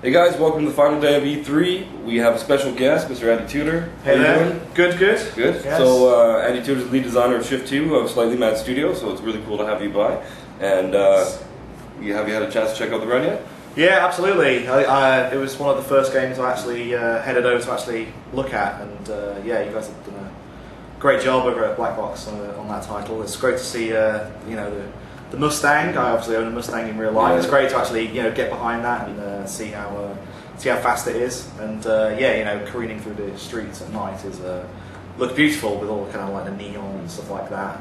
Hey guys, welcome to the final day of E3. We have a special guest, Mr. Andy Tudor. Hey How there. you doing? Good. Good. Yes. So Andy Tudor is the lead designer of Shift 2 of Slightly Mad Studios, so it's really cool to have you by. And have you had a chance to check out the run yet? Yeah, absolutely. It was one of the first games I actually headed over to actually look at, and yeah, you guys have done a great job over at Black Box on that title. It's great to see the Mustang. I obviously own a Mustang in real life. Yeah. It's great to actually get behind that and see how fast it is. And careening through the streets at night looks beautiful with all kind of like the neon and stuff like that.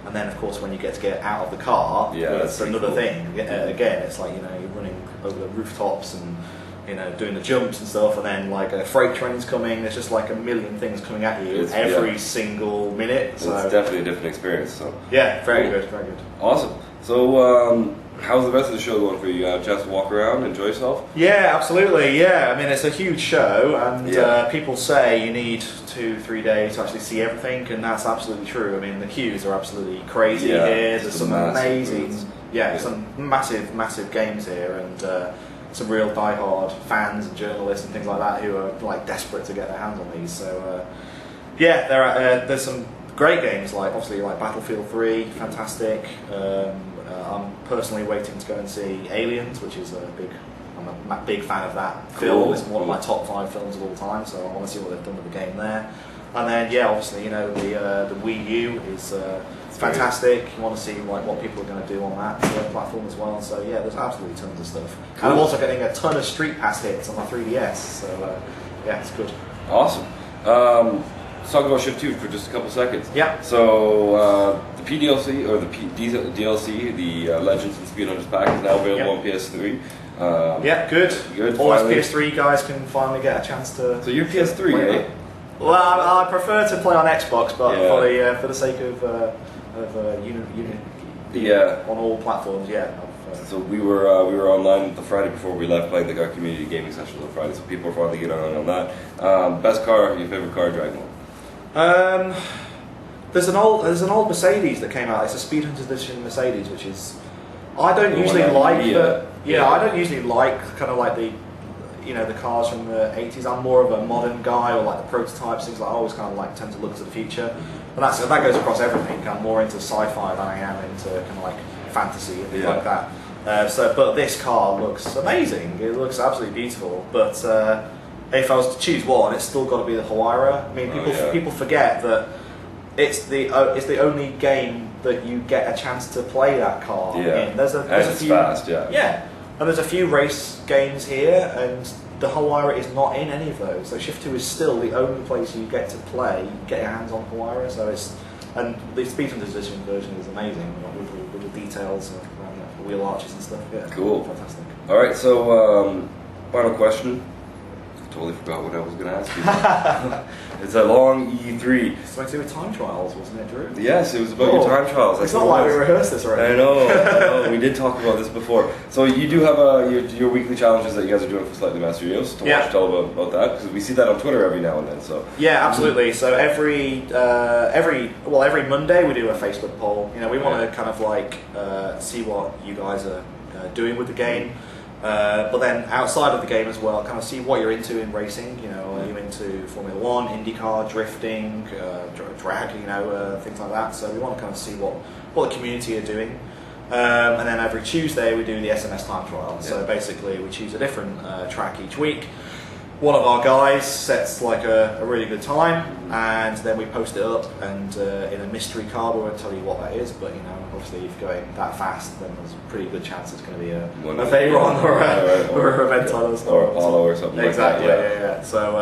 And then of course when you get out of the car, that's another thing. Again, it's like you're running over the rooftops and doing the jumps and stuff, and then like a freight train's coming. There's just like a million things coming at you every single minute. So it's definitely a different experience. So yeah, very good. Awesome. So how's the rest of the show going for you? You have a chance to walk around, enjoy yourself? Yeah, absolutely. Yeah, I mean it's a huge show, and people say you need 2-3 days to actually see everything, and that's absolutely true. I mean the queues are absolutely crazy here. There's some amazing, some massive games here, and some real die-hard fans and journalists and things like that who are like desperate to get their hands on these. So there's some great games like obviously like Battlefield 3, fantastic. I'm personally waiting to go and see Aliens, which is I'm a big fan of that film. It's one of my top 5 films of all time, so I want to see what they've done with the game there. And then obviously the Wii U is fantastic. You want to see like what people are going to do on that platform as well. So yeah, there's absolutely tons of stuff. Cool. And I'm also getting a ton of Street Pass hits on my 3DS. So yeah, it's good. Awesome. Let's talk about Shift 2 for just a couple seconds. Yeah. So the PDLC or the DLC, the Legends and Speedhunters pack, is now available on PS3. Good. All us PS3 guys can finally get a chance to. So you're PS3, eh? Well, I prefer to play on Xbox, but for the sake of on all platforms, So we were online the Friday before we left playing our community gaming session on Friday. So people are finally getting on that. Best car, your favorite car driving one? There's an old Mercedes that came out. It's a Speed Hunters edition Mercedes, which is I don't usually like kind of like the the cars from the 80s. I'm more of a modern guy, or like the prototypes, things like I always kind of like tend to look to the future. But that goes across everything. I'm more into sci-fi than I am into kind of like fantasy and things like that. But this car looks amazing. It looks absolutely beautiful. But if I was to choose one, it's still got to be the Huayra. I mean, people forget that it's the only game that you get a chance to play that car in. There's a few, fast, and there's a few race games here, and the Huayra is not in any of those. So Shift 2 is still the only place you get to play, get your hands on Huayra. So and the Speed Hunters Edition version is amazing with the details around the wheel arches and stuff. Yeah, cool, fantastic. All right, so final question. Totally forgot what I was going to ask you. It's a long E3. It's something to do with time trials, wasn't it, Drew? Yes, it was about your time trials. It's not like we rehearsed this already. I know. We did talk about this before. So you do have your weekly challenges that you guys are doing for Slightly Mad Studios. Tell about that, because we see that on Twitter every now and then. So yeah, absolutely. So every Monday we do a Facebook poll. We want to kind of like see what you guys are doing with the game. But then outside of the game as well, kind of see what you're into in racing. Are you into Formula 1, IndyCar, drifting, drag, things like that. So we want to kind of see what the community are doing. And then every Tuesday we do the SMS time trial. So basically we choose a different track each week. One of our guys sets like a really good time, and then we post it up, and in a mystery card. We won't tell you what that is, but obviously if you're going that fast, then there's a pretty good chance it's going to be a Veyron or a Ventile or Apollo or something exactly, like that. So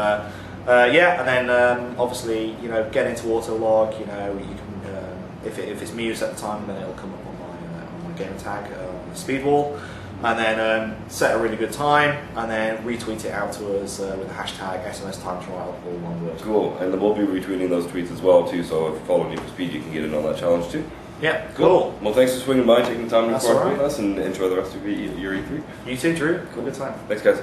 and then obviously get into Autolog. You can if it's me who set the time, then it'll come up on my game tag on the speed wall. And then set a really good time, and then retweet it out to us with the hashtag SMS Time Trial, all one word. Cool, and we'll be retweeting those tweets as well too. So if you're following Need for Speed, you can get in on that challenge too. Yeah, cool. Well, thanks for swinging by, taking the time to record with us, and enjoy the rest of your E3. You too, Drew. Cool. Good time. Thanks, guys.